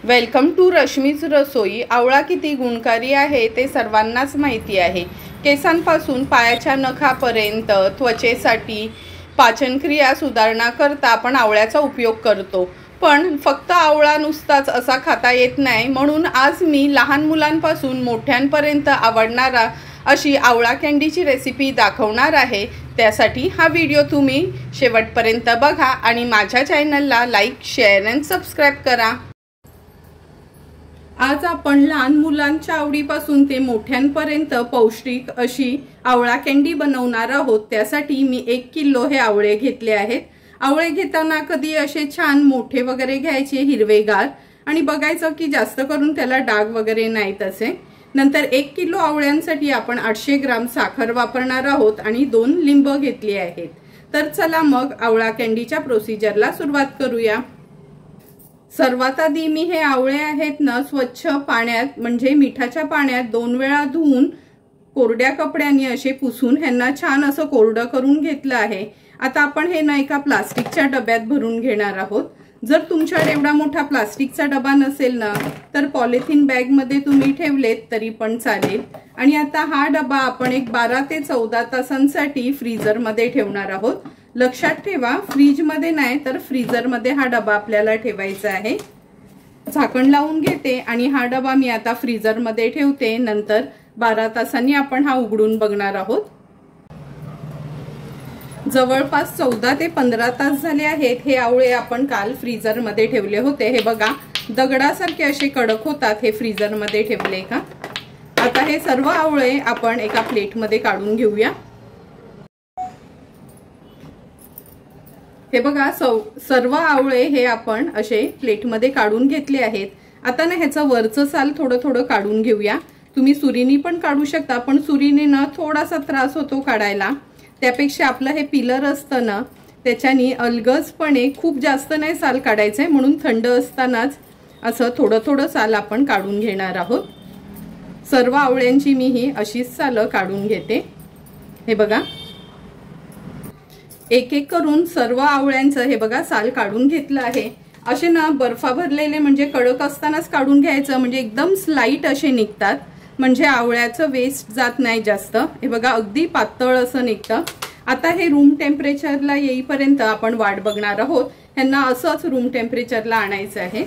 Welcome to Rashmi's रसोई। आवळा किती गुणकारी आहे ते सर्वांनाच माहिती आहे। केसांपासून पायाच्या नखापर्यंत त्वचेसाठी पाचनक्रिया सुधारणा करता आपण आवळ्याचा उपयोग करतो। पण फक्त आवळा नुसताच असा खाता येत नाही, म्हणून आज मी लहान मुलांपासून मोठ्यांपर्यंत आवडणारा अशी आवळा कँडीची रेसिपी दाखवणार आहे। त्यासाठी हा व्हिडिओ तुम्ही शेवटपर्यंत बघा आणि माझ्या चॅनलला लाईक, शेअर आणि सबस्क्राइब करा। आज आपण लहान मुलांच्या आवडीपासून ते मोठ्यांपर्यंत पौष्टिक अशी आवळा कँडी बनवणार आहोत। त्यासाठी मी 1 किलो हे आवळे घेतले आहेत। आवळे घेताना कधी असे छान मोठे वगैरे घ्यायचे, हिरवेगार, आणि बघायचं की जास्त करून त्याला डाग वगैरे नाहीत असे। नंतर 1 किलो आवळ्यांसाठी आपण 800 ग्राम साखर वापरणार आहोत आणि 2 लिंब घेतली आहेत। तर चला मग आवळा कँडीच्या प्रोसिजरला सुरुवात करूया। सर्वात आधी मी हे आवळे आहेत ना स्वच्छ पाण्यात म्हणजे मिठाच्या पाण्यात 2 वेळा धुवून कोरड्या कपड्यांनी असे पुसून ह्यांना छान असं कोरडं करून घेतलं आहे। आता आपण हे ना एका प्लास्टिकच्या डब्यात भरून घेणार आहोत। जर तुमच्याकडे एवढा मोठा प्लास्टिकचा डबा नसेल ना तर पॉलिथिन बॅग मध्ये तुम्ही ठेवलेत तरी पण चालेल। आणि आता हा डबा आपण एक 12 ते 14 तासांसाठी फ्रीजर मध्ये ठेवणार आहोत। लक्षात ठेवा, फ्रीज मध्ये नाही तर फ्रीजर मध्ये हा डबा आपल्याला ठेवायचा आहे। झाकण लावून घेते आणि हा डबा मी आता फ्रीजर मध्ये ठेवते। नंतर 12 तासांनी आपण हा उघडून बघणार आहोत। जवळपास 14 ते 15 तास झाले आहेत। हे आवळे आपण काल फ्रीजर मध्ये ठेवले होते। हे बघा, दगडासारखे असे कडक होतात हे फ्रीजर मध्ये ठेवले का। आता हे सर्व आवळे आपण एका प्लेट मध्ये काढून घेऊया। हे बघा, सर्व आवळे हे आपण असे प्लेट मध्ये काढून घेतले आहेत। आता ना ह्याचं वरचं साल थोडं थोडं काढून घेऊया। तुम्ही सुरीने पण काढू शकता, पण सुरीने ना थोडासा त्रास होतो काढायला। त्यापेक्षा आपलं हे पिलर असतं ना त्याच्यानी अलगजपणे खूप जास्त नाही साल काढायचंय, म्हणून थंड असतानाच असं थोडं थोडं साल आपण काढून घेणार आहोत। सर्व आवळ्यांची मी ही अशीच सालं काढून घेते। हे बघा, एक एक करून सर्व आवळ्यांचं हे बघा साल काढून घेतलं आहे। असे ना बर्फा भरलेले म्हणजे कडक असतानाच काढून घ्यायचं, म्हणजे एकदम स्लाइट असे निघतात, म्हणजे आवळ्याचं वेस्ट जात नाही जास्त। हे बघा, अगदी पातळ असं निघतं। आता हे रूम टेम्परेचरला येईपर्यंत आपण वाट बघणार आहोत। ह्यांना असंच रूम टेम्परेचरला आणायचं आहे।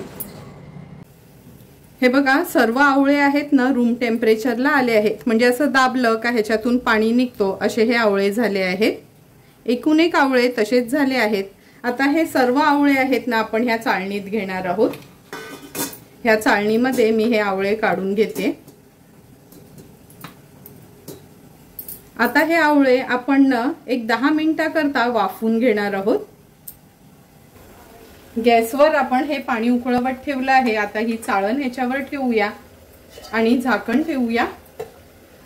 हे बघा, सर्व आवळे आहेत ना रूम टेम्परेचरला आले आहेत, म्हणजे असं दाबलं का ह्याच्यातून पाणी निघतो असे हे आवळे झाले आहेत। एकूण एक आवळे तसेच झाले आहेत। आता हे सर्व आवळे आहेत ना आपण ह्या चाळणीत घेणार आहोत। ह्या चाळणीमध्ये मी हे आवळे काढून घेते। आता हे आवळे आपण ना एक 10 मिनिटाकरता वाफवून घेणार आहोत। गॅसवर आपण हे पाणी उकळवत ठेवलं आहे। आता ही चाळण ह्याच्यावर ठेवूया आणि झाकण ठेवूया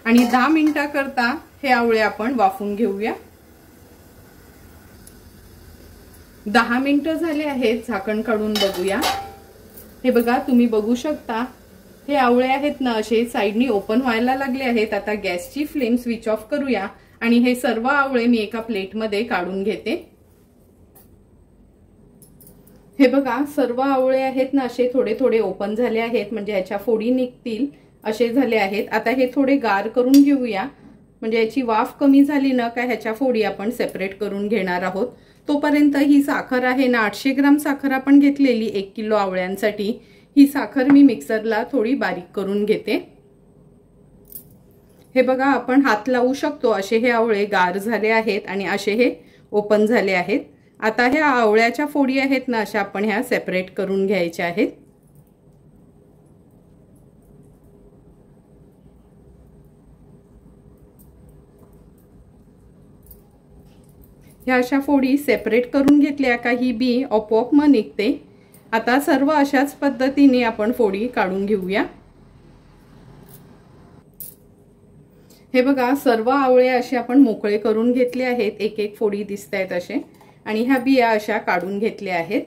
आणि 10 मिनिटाकरता हे आवळे आपण वाफवून घेऊया। 10 मिनिटं झाले आहेत, झाकण काढून बघूया। हे बघा, तुम्ही बघू शकता हे आवळे आहेत ना असे साइडनी ओपन व्हायला लागले आहेत। आता गॅसची फ्लेम स्विच ऑफ करूया आणि हे सर्व आवळे मी एका प्लेट मध्ये काढून घेते। हे बघा, सर्व आवळे आहेत ना असे थोडे थोडे ओपन झाले आहेत, म्हणजे ह्याच्या फोडी निघतील असे झाले आहेत। आता हे थोडे गार करून घेऊया, म्हणजे याची वाफ कमी झाली ना का ह्याच्या फोडी आपण सेपरेट करून घेणार आहोत। तोपर्यंत ही साखर आहे ना 800 ग्राम साखर आपण घेतलेली 1 किलो आवळ्यांसाठी, ही साखर मी मिक्सरला थोडी बारीक करून घेते। हे बघा, आपण हात लावू शकतो असे हे आवळे गार झाले आहेत आणि असे हे ओपन झाले आहेत। आता ह्या आवळ्याच्या फोडी आहेत ना अशा आपण ह्या सेपरेट करून घ्यायच्या आहेत। ह्या अशा फोडी सेपरेट करून घेतल्या का ही बी आपोआप मग निघते। आता सर्व अशाच पद्धतीने आपण फोडी काढून घेऊया। हे बघा, सर्व आवळे असे आपण मोकळे करून घेतले आहेत। एक एक फोडी दिसत आहेत असे, आणि ह्या बिया अशा काढून घेतल्या आहेत।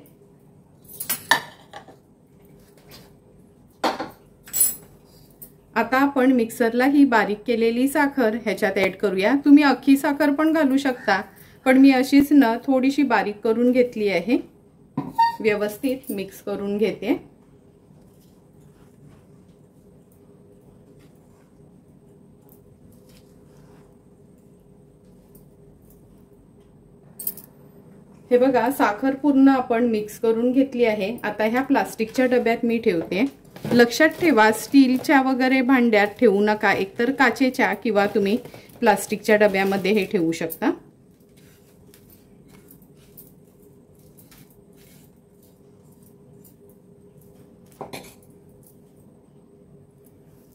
आता आपण मिक्सरला ही बारीक केलेली साखर ह्याच्यात ऍड करूया। तुम्ही अख्खी साखर पण घालू शकता, पण मी अशीच ना थोडीशी बारीक करून घेतली आहे। व्यवस्थित मिक्स करून घेते। हे बघा साखर पूर्ण आपण मिक्स करून घेतली आहे। आता ह्या प्लास्टिकच्या डब्यात मी ठेवते। लक्षात ठेवा स्टीलच्या वगैरे भांड्यात ठेवू नका, एकतर काचेच्या किंवा तुम्ही प्लास्टिकच्या डब्यामध्ये हे ठेवू शकता।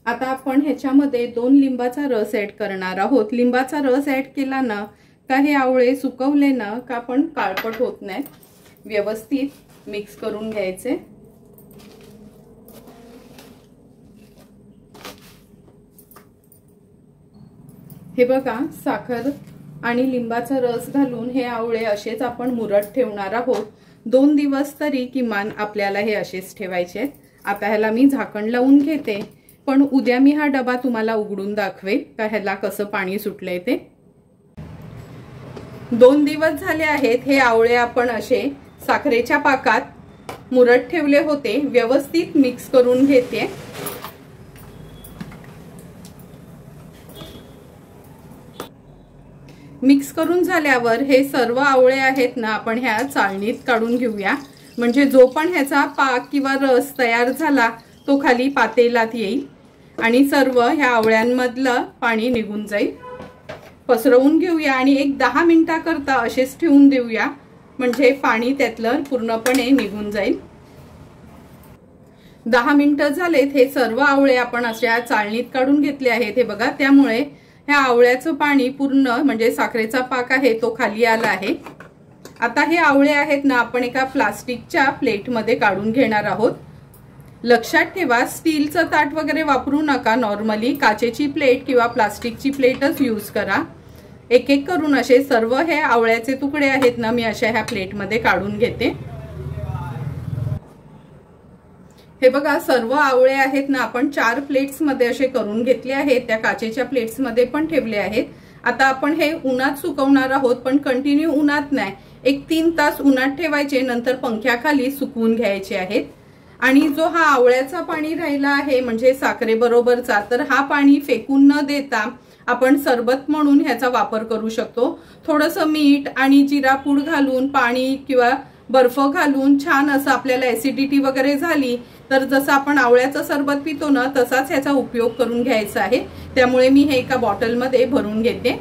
आता आपण ह्याच्यामध्ये 2 लिंबाचा रस ऍड करणार आहोत। लिंबाचा रस ऍड केला ना का हे आवळे सुकवले ना का पण काळपट होत नाहीत। व्यवस्थित मिक्स करून घ्यायचे। हे बघा साखर आणि लिंबाचा रस घालून हे आवळे असेच आपण मुरत ठेवणार आहोत। 2 दिवस तरी किमान आपल्याला हे असेच ठेवायचे आहेत। आता ह्याला मी झाकण लावून घेते, पण उद्या मी हा डबा तुम्हाला उघडून दाखवेन का ह्याला कसं पाणी सुटलंय ते। 2 दिवस झाले आहेत। हे आवळे आपण असे साखरेच्या पाकात मुरत ठेवले होते। व्यवस्थित मिक्स करून घेते। मिक्स करून झाल्यावर हे सर्व आवळे आहेत ना आपण ह्या चाळणीत काढून घेऊया, म्हणजे जो पण ह्याचा पाक किंवा रस तयार झाला तो खाली पातेलात येईल आणि सर्व ह्या आवळ्यांमधलं पाणी निघून जाईल। पसरवून घेऊया आणि एक 10 मिनिटाकरता असेच ठेवून देऊया, म्हणजे पाणी त्यातलं पूर्णपणे निघून जाईल। 10 मिनिटं झालेत। हे सर्व आवळे आपण अशा चाळणीत काढून घेतले आहेत। हे बघा, त्यामुळे ह्या आवळ्याचं पाणी पूर्ण म्हणजे साखरेचा पाक आहे तो खाली आला आहे। आता हे आवळे आहेत ना आपण एका प्लास्टिकच्या प्लेटमध्ये काढून घेणार आहोत। लक्षात ठेवा स्टीलचं ताट वगैरे वापरू नका, नॉर्मली काचेची प्लेट किंवा प्लास्टिकची प्लेटच यूज करा। एक एक करून असे सर्व हे आवळ्याचे तुकडे आहेत ना मी अशा ह्या प्लेटमध्ये काढून घेते। हे बघा सर्व आवळे आहेत ना आपण 4 प्लेट्स मध्ये असे करून घेतले आहेत। त्या काचेच्या प्लेट्स मध्ये पण ठेवले आहेत। आता आपण हे उन्हात सुकवणार आहोत, पण कंटिन्यू उन्हात नाही, एक 3 तास उन्हात ठेवायचे, नंतर पंख्याखाली सुकवून घ्यायचे आहेत। आणि जो हा आवळ्याचा पाणी राहिला आहे म्हणजे साखरेबरोबरचा, तर हा पाणी फेकून न देता आपण सरबत म्हणून ह्याचा वापर करू शकतो। थोडंसं मीठ आणि जिरा पूड घालून पाणी किंवा बर्फ घालून छान असं आपल्याला ऍसिडिटी वगैरे झाली तर जसं आपण आवळ्याचं सरबत पितो ना तसाच ह्याचा उपयोग करून घ्यायचा आहे। त्यामुळे मी हे एका बॉटलमध्ये भरून घेते।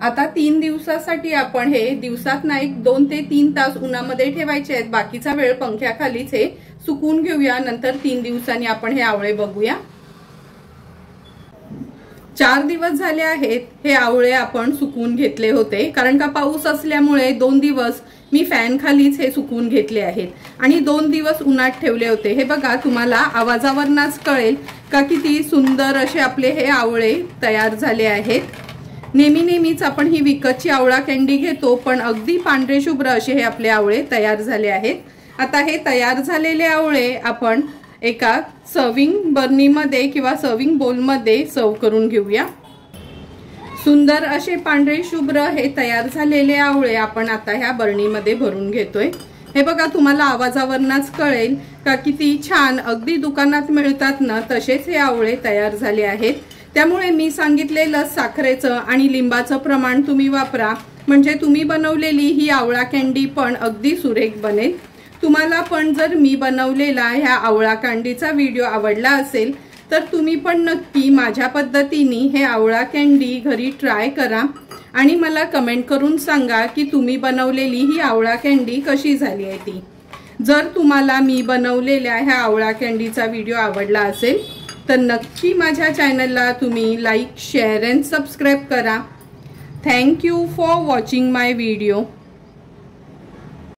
आता 3 दिवसासाठी आपण हे दिवसात ना 2 ते 3 तास उन्हामध्ये ठेवायचे आहेत। बाकीचा वेळ पंख्याखालीच हे सुकवून घेऊया, नंतर 3 दिवसांनी आपण हे आवळे बघूया। 4 दिवस झाले आहेत हे आवळे आपण सुकवून घेतले होते, कारण का पाऊस असल्यामुळे 2 दिवस मी फॅन खालीच हे सुकवून घेतले आहेत आणि 2 दिवस उन्हात ठेवले होते। हे बघा तुम्हाला आवाजावरनच कळेल का किती सुंदर असे आपले हे आवळे तयार झाले आहेत। नेहमीच आपण ही विकतची आवळा कँडी घेतो, पण अगदी पांढरे शुभ्र असे हे आपले आवळे तयार झाले आहेत। आता हे तयार झालेले आवळे आपण एका सर्विंग बर्नीमध्ये किंवा सर्विंग बोलमध्ये सर्व करून घेऊया। सुंदर असे पांढरे शुभ्र हे तयार झालेले आवळे आपण आता ह्या बर्नीमध्ये भरून घेतोय। हे बघा तुम्हाला आवाजावरनच कळेल का किती छान अगदी दुकानात मिळतात ना तसेच हे आवळे तयार झाले आहेत। त्यामुळे मी सांगितलेलं साखरेचं आणि लिंबाचं प्रमाण तुम्ही वापरा, म्हणजे तुम्ही बनवलेली ही आवळा कँडी पण अगदी सुरेख बनेल। तुम्हाला पण जर मी बनवलेला ह्या आवळा कँडीचा व्हिडिओ आवडला असेल तर तुम्ही पण नक्की माझ्या पद्धतीने हे आवळा कँडी घरी ट्राय करा आणि मला कमेंट करून सांगा की तुम्ही बनवलेली ही आवळा कँडी कशी झाली आहे ती। जर तुम्हाला मी बनवलेल्या ह्या आवळा कँडीचा व्हिडिओ आवडला असेल तर नक्की माझ्या चॅनलला तुम्ही लाईक, शेअर अँड सबस्क्राईब करा। Thank you for watching my video.